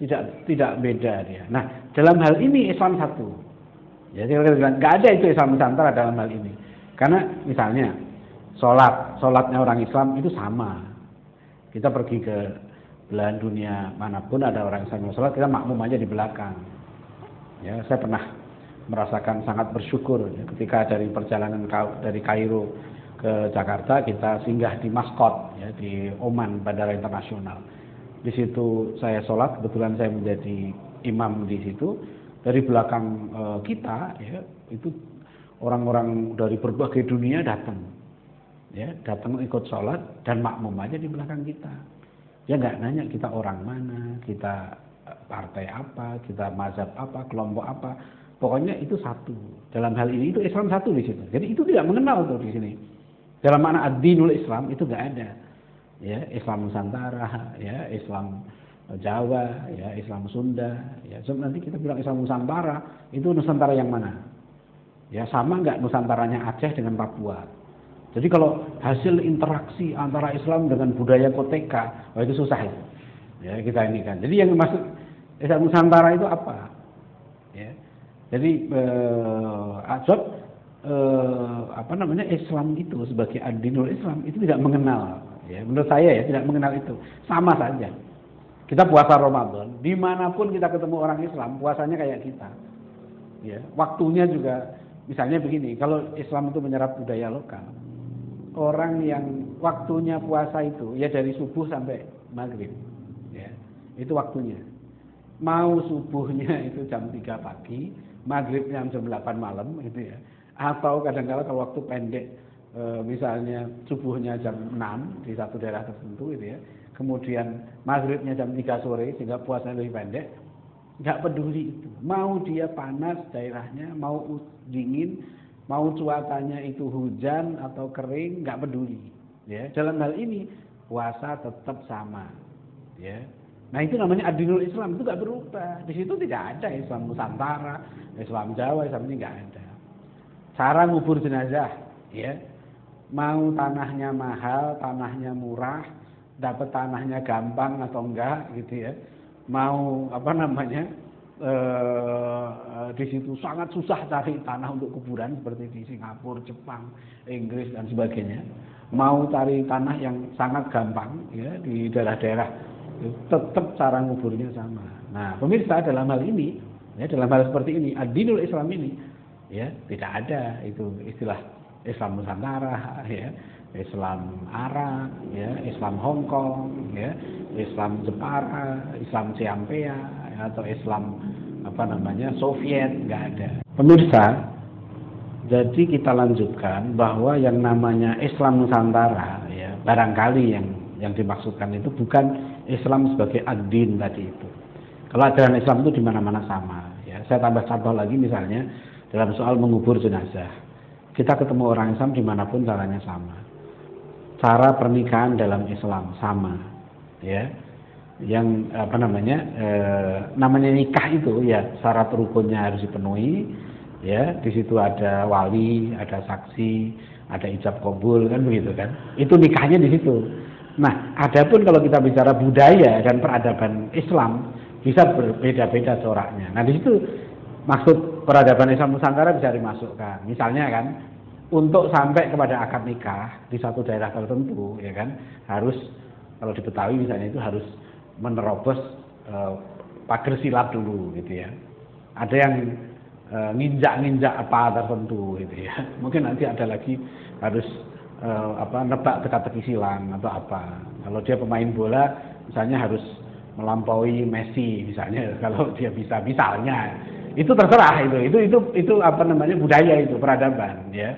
tidak beda dia. Nah, dalam hal ini Islam satu. Ya, nggak ada itu Islam Nusantara dalam hal ini. Karena misalnya sholatnya orang Islam itu sama. Kita pergi ke belahan dunia manapun ada orang Islam yang sholat, kita makmum aja di belakang. Ya, saya pernah merasakan sangat bersyukur ya, ketika dari perjalanan dari Kairo ke Jakarta kita singgah di Maskot ya, di Oman Bandara Internasional. Di situ saya sholat, kebetulan saya menjadi imam di situ. Dari belakang kita ya, itu orang-orang dari berbagai dunia datang. Ya, datang ikut sholat dan makmum aja di belakang kita. Ya nggak nanya kita orang mana, kita partai apa, kita mazhab apa, kelompok apa. Pokoknya itu satu. Dalam hal ini itu Islam satu di situ. Jadi itu tidak mengenal tuh di sini. Dalam makna ad-dinul Islam itu nggak ada. Ya, Islam Nusantara, ya, Islam Jawa, ya, Islam Sunda, ya. So, nanti kita bilang Islam Nusantara, itu Nusantara yang mana? Ya, sama nggak Nusantaranya Aceh dengan Papua? Jadi kalau hasil interaksi antara Islam dengan budaya koteka, oh itu susah itu. Ya, kita ini kan. Jadi yang dimaksud Islam Nusantara itu apa? Ya. Jadi Islam itu sebagai ad-dinul Islam itu tidak mengenal. Ya, menurut saya ya tidak mengenal itu. Sama saja. Kita puasa Ramadan, dimanapun kita ketemu orang Islam, puasanya kayak kita. Ya, waktunya juga, misalnya begini, kalau Islam itu menyerap budaya lokal, orang yang waktunya puasa itu ya dari subuh sampai maghrib, ya, itu waktunya. Mau subuhnya itu jam 3 pagi, maghribnya jam 8 malam, gitu ya. Atau kadang-kadang kalau waktu pendek, misalnya subuhnya jam 6 di satu daerah tertentu, gitu ya. Kemudian maghribnya jam 3 sore sehingga puasanya lebih pendek, nggak peduli itu. Mau dia panas daerahnya, mau dingin, mau cuacanya itu hujan atau kering, nggak peduli. Ya, dalam hal ini puasa tetap sama. Ya, nah itu namanya ad-dinul Islam, itu nggak berubah. Di situ tidak ada Islam Nusantara, Islam Jawa, Islam ini nggak ada. Cara ngubur jenazah, ya, mau tanahnya mahal, tanahnya murah, dapat tanahnya gampang atau enggak gitu ya, mau di situ sangat susah cari tanah untuk kuburan seperti di Singapura, Jepang, Inggris dan sebagainya, mau cari tanah yang sangat gampang ya di daerah-daerah, tetap cara nguburnya sama. Nah pemirsa, dalam hal ini ya, dalam hal seperti ini ad-dinul Islam ini ya tidak ada itu istilah Islam Nusantara ya, Islam Arab, ya, Islam Hong Kong, ya, Islam Jepara, Islam Ciampea, ya, atau Islam Soviet, nggak ada. Pemirsa, jadi kita lanjutkan bahwa yang namanya Islam Nusantara, ya, barangkali yang dimaksudkan itu bukan Islam sebagai ad-din tadi itu. Kalau ajaran Islam itu di mana-mana sama. Ya, saya tambah contoh lagi misalnya dalam soal mengubur jenazah, kita ketemu orang Islam dimanapun caranya sama. Cara pernikahan dalam Islam sama, ya. Yang namanya nikah itu ya syarat rukunnya harus dipenuhi, ya. Di situ ada wali, ada saksi, ada ijab kabul kan begitu kan. Itu nikahnya di situ. Nah, adapun kalau kita bicara budaya dan peradaban Islam bisa berbeda-beda coraknya. Nah, di situ maksud peradaban Islam Nusantara bisa dimasukkan. Misalnya kan, untuk sampai kepada akad nikah di satu daerah tertentu, ya kan, harus kalau di Betawi misalnya itu harus menerobos pagar silat dulu, gitu ya. Ada yang nginjak-nginjak apa tertentu, gitu ya. Mungkin nanti ada lagi harus nebak teka-teki silang atau apa. Kalau dia pemain bola, misalnya harus melampaui Messi, misalnya kalau dia bisa, misalnya. Itu terserah itu budaya itu, peradaban, ya.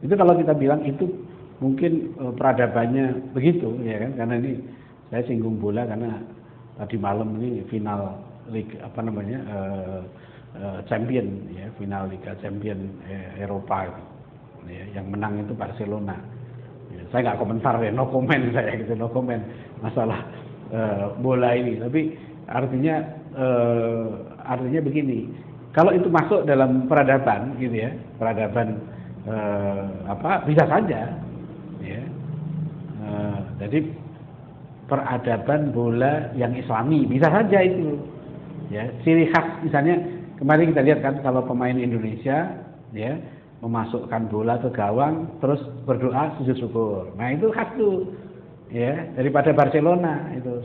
Itu kalau kita bilang itu mungkin peradabannya begitu, ya kan? Karena ini saya singgung bola karena tadi malam ini final Liga Champion, ya, final Liga Champion Eropa, ya, yang menang itu Barcelona. Ya, saya nggak komentar ya, no comment saya gitu, no comment masalah bola ini. Tapi artinya begini, kalau itu masuk dalam peradaban, gitu ya, peradaban bisa saja, ya. Jadi peradaban bola yang Islami bisa saja itu, Ya, ciri khas misalnya kemarin kita lihat kan kalau pemain Indonesia ya memasukkan bola ke gawang terus berdoa sujud syukur. Nah, itu khas tuh. Ya, daripada Barcelona itu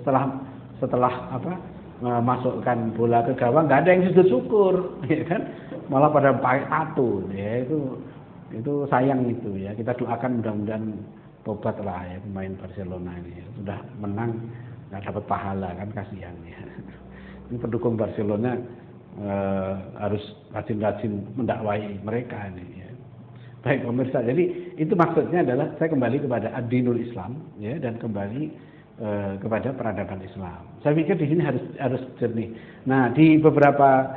setelah apa memasukkan bola ke gawang nggak ada yang sujud syukur, ya kan? Malah pada pakai tato. Ya, itu sayang itu ya. Kita doakan mudah-mudahan tobat lah ya pemain Barcelona ini. Ya. Sudah menang nggak dapat pahala kan, kasihan ya. Ini pendukung Barcelona harus rajin-rajin mendakwai mereka ini ya. Baik pemirsa, jadi itu maksudnya adalah saya kembali kepada ad-dinul Islam ya, dan kembali kepada peradaban Islam. Saya pikir di sini harus jernih. Nah, di beberapa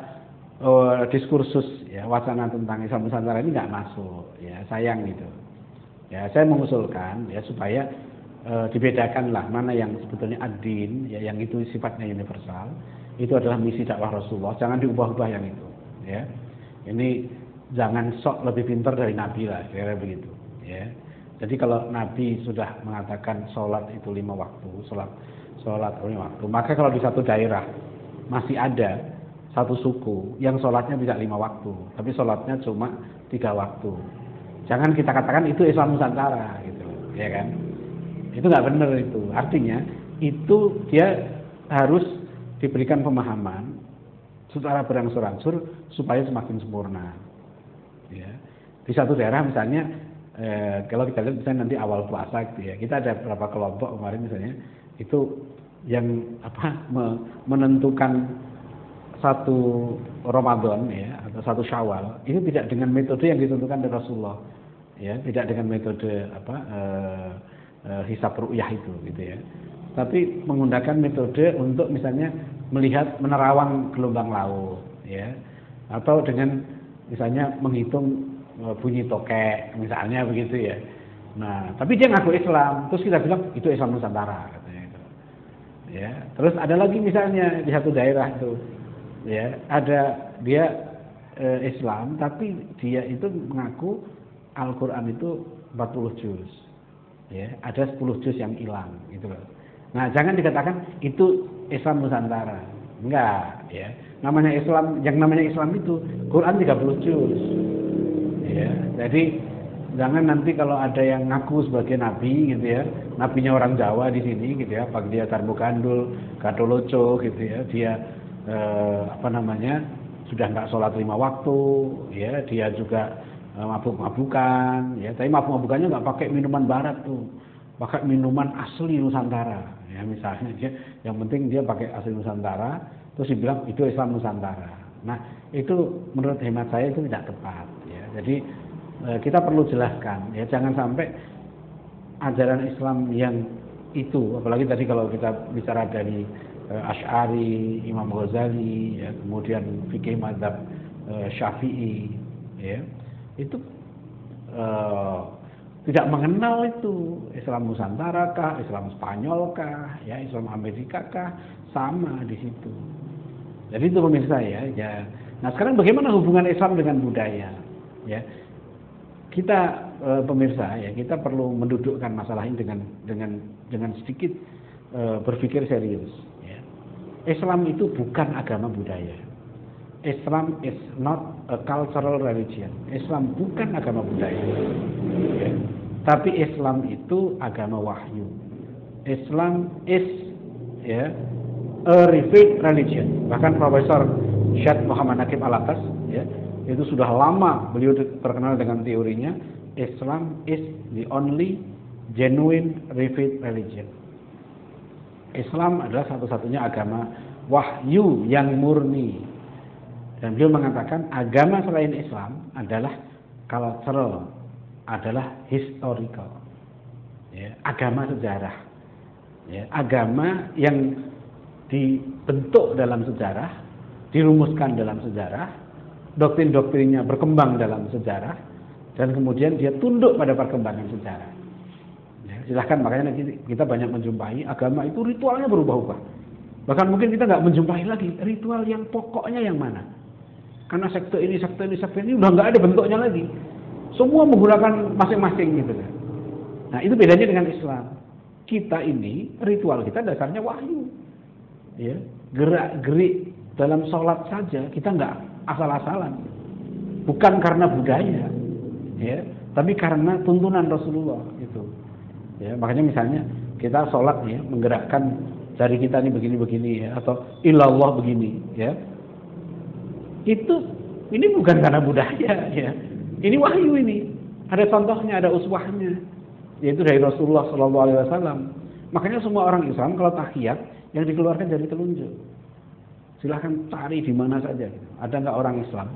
diskursus ya wacana tentang Islam Nusantara ini nggak masuk ya, sayang gitu. Ya, saya mengusulkan ya supaya dibedakanlah mana yang sebetulnya ad-din ya, yang itu sifatnya universal. Itu adalah misi dakwah Rasulullah, jangan diubah-ubah yang itu ya. Ini jangan sok lebih pintar dari Nabi lah, kira-kira begitu ya. Jadi kalau Nabi sudah mengatakan sholat itu 5 waktu, sholat 5 waktu, maka kalau di satu daerah masih ada satu suku yang sholatnya tidak 5 waktu, tapi sholatnya cuma 3 waktu, jangan kita katakan itu Islam Nusantara gitu ya kan. Itu nggak benar itu. Artinya itu dia harus diberikan pemahaman secara berangsur-angsur supaya semakin sempurna. Ya. Di satu daerah misalnya, kalau kita lihat misalnya nanti awal puasa gitu ya, kita ada beberapa kelompok kemarin misalnya itu yang menentukan satu Ramadan ya atau satu Syawal itu tidak dengan metode yang ditentukan oleh Rasulullah, ya, tidak dengan metode hisab ru'yah itu gitu ya. Tapi menggunakan metode untuk misalnya melihat menerawang gelombang laut ya, atau dengan misalnya menghitung bunyi tokek misalnya begitu ya. Nah, tapi dia ngaku Islam, terus kita bilang itu Islam Nusantara katanya itu. Ya, terus ada lagi misalnya di satu daerah itu ya, ada dia Islam tapi dia itu mengaku Al-Qur'an itu 40 juz. Ya, ada 10 juz yang hilang gitu loh. Nah, jangan dikatakan itu Islam Nusantara. Enggak, ya. Namanya Islam, yang namanya Islam itu Quran 30 juz. Ya, jadi jangan nanti kalau ada yang ngaku sebagai nabi gitu ya, nabinya orang Jawa di sini gitu ya, pak dia Tarmo Gandul, Gatoloco gitu ya, dia sudah enggak sholat 5 waktu, ya, dia juga mabuk-mabukan, ya, tapi mabuk-mabukannya enggak pakai minuman barat tuh. Pakai minuman asli Nusantara ya, misalnya dia yang penting dia pakai asli Nusantara terus dibilang itu Islam Nusantara. Nah, itu menurut hemat saya itu tidak tepat ya. Jadi kita perlu jelaskan ya, jangan sampai ajaran Islam yang itu, apalagi tadi kalau kita bicara dari Asy'ari, Imam Ghazali ya, kemudian fikih mazhab Syafi'i ya, itu tidak mengenal itu Islam Nusantara kah, Islam Spanyol kah, ya, Islam Amerika kah, sama di situ. Jadi itu pemirsa ya. Nah, sekarang bagaimana hubungan Islam dengan budaya? Ya, kita pemirsa ya, kita perlu mendudukkan masalah ini dengan sedikit berpikir serius. Ya. Islam itu bukan agama budaya. Islam is not a cultural religion. Islam bukan agama budaya. Ya. Tapi Islam itu agama wahyu. Islam is ya a revealed religion. Bahkan Profesor Syed Muhammad Naqib Al-Atas ya, itu sudah lama beliau terkenal dengan teorinya Islam is the only genuine revealed religion. Islam adalah satu-satunya agama wahyu yang murni. Dan beliau mengatakan agama selain Islam adalah cultural, adalah historical, ya, agama sejarah, ya, agama yang dibentuk dalam sejarah, dirumuskan dalam sejarah, doktrin-doktrinnya berkembang dalam sejarah, dan kemudian dia tunduk pada perkembangan sejarah. Ya, silahkan, makanya kita banyak menjumpai agama itu ritualnya berubah-ubah. Bahkan mungkin kita nggak menjumpai lagi ritual yang pokoknya yang mana. Karena sekte ini udah nggak ada bentuknya lagi. Semua menggunakan masing-masing gitu. Nah, itu bedanya dengan Islam. Kita ini ritual kita dasarnya wahyu. Ya, gerak-gerik dalam sholat saja kita nggak asal-asalan, bukan karena budaya, ya, tapi karena tuntunan Rasulullah itu. Ya, makanya misalnya kita sholat ya, menggerakkan jari kita ini begini-begini ya, atau ilallah begini, ya. Ini bukan karena budaya, ya. Ini wahyu ini. Ada contohnya, ada uswahnya, yaitu dari Rasulullah SAW. Makanya semua orang Islam kalau tahiyat yang dikeluarkan dari telunjuk. Silahkan cari di mana saja. Ada nggak orang Islam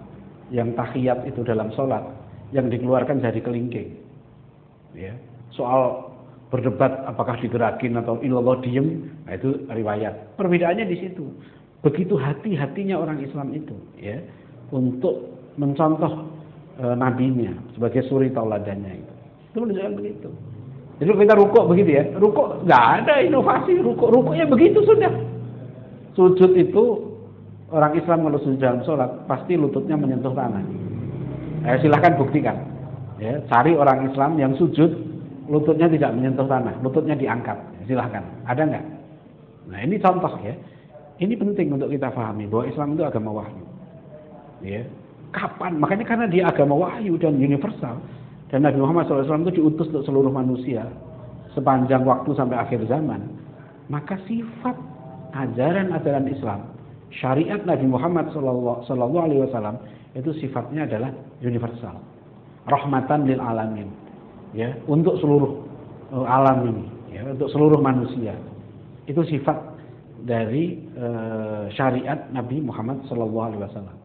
yang tahiyat itu dalam sholat yang dikeluarkan dari kelingking? Ya. Soal berdebat apakah digerakin atau ilallah diem, nah itu riwayat. Perbedaannya di situ. Begitu hati-hatinya orang Islam itu, ya, untuk mencontoh nabinya sebagai suri tauladannya itu. Itu menunjukkan begitu. Jadi kita rukuk begitu ya, rukuk nggak ada inovasi, rukuknya begitu sudah. Sujud itu orang Islam kalau sujud dalam sholat pasti lututnya menyentuh tanah. Silahkan buktikan. Ya, cari orang Islam yang sujud lututnya tidak menyentuh tanah, lututnya diangkat. Silahkan. Ada nggak? Nah ini contoh ya. Ini penting untuk kita pahami bahwa Islam itu agama wahyu. Ya. Kapan? Makanya karena dia agama wahyu dan universal. Dan Nabi Muhammad SAW itu diutus untuk seluruh manusia sepanjang waktu sampai akhir zaman. Maka sifat ajaran-ajaran Islam, syariat Nabi Muhammad SAW itu sifatnya adalah universal. Rahmatan lil alamin. Ya, untuk seluruh alam ini, ya, untuk seluruh manusia. Itu sifat dari syariat Nabi Muhammad SAW.